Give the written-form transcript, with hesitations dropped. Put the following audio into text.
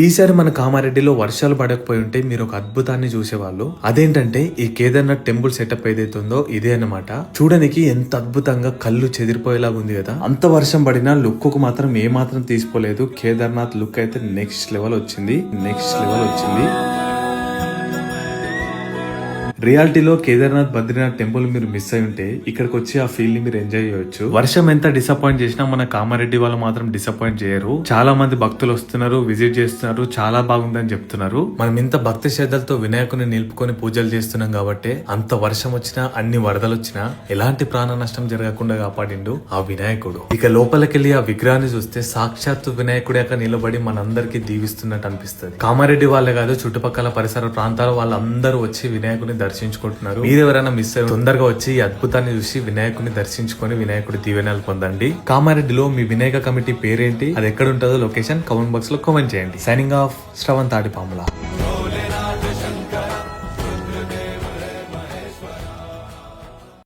ఈసారి మన కామారెడ్డిలో వర్షాలు పడకపోయి ఉంటే మీరు ఒక అద్భుతాన్ని చూసేవాళ్ళు. అదేంటంటే ఈ కేదార్నాథ్ టెంపుల్ సెటప్ ఏదైతే ఉందో ఇదే అన్నమాట. చూడడానికి ఎంత అద్భుతంగా కళ్ళు చెదిరిపోయేలాగా ఉంది కదా. అంత వర్షం పడినా లుక్ కు మాత్రం ఏ మాత్రం తీసిపోలేదు. కేదార్నాథ్ లుక్ అయితే నెక్స్ట్ లెవెల్ వచ్చింది. రియాలిటీలో కేదార్నాథ్ బద్రీనాథ్ టెంపుల్ మీరు మిస్ అయి ఉంటే ఇక్కడికి వచ్చి ఆ ఫీల్ ని మీరు ఎంజాయ్ చేయొచ్చు. వర్షం ఎంత డిసప్పాయింట్ చేసినా మన కామారెడ్డి వాళ్ళు మాత్రం డిసప్పాయింట్ చేయరు. చాలా మంది భక్తులు వస్తున్నారు, విజిట్ చేస్తున్నారు, చాలా బాగుందని చెప్తున్నారు. మనం ఇంత భక్తి శ్రద్ధలతో వినాయకుని నిలుపుకొని పూజలు చేస్తున్నాం కాబట్టి అంత వర్షం వచ్చినా అన్ని వరదలు వచ్చినా ఎలాంటి ప్రాణ నష్టం జరగకుండా కాపాడిండు ఆ వినాయకుడు. ఇక లోపలికెళ్లి ఆ విగ్రహాన్ని చూస్తే సాక్షాత్తు వినాయకుడి యొక్క నిలబడి మనందరికి దీవిస్తున్నట్టు అనిపిస్తుంది. కామారెడ్డి వాళ్ళే కాదు, చుట్టుపక్కల పరిసర ప్రాంతాల వాళ్ళందరూ వచ్చి వినాయకుని దర్శించుకుంటున్నారు. మీరెవరైనా మిస్ అయ్యి తొందరగా వచ్చి ఈ అద్భుతాన్ని చూసి వినాయకుని దర్శించుకొని వినాయకుడి దీవెనలు పొందండి. కామారెడ్డిలో మీ వినాయక కమిటీ పేరేంటి, అది ఎక్కడ ఉంటుందో లొకేషన్ కామెంట్ బాక్స్ లో కామెంట్ చేయండి. Signing off, Shravan తాడిపాముల.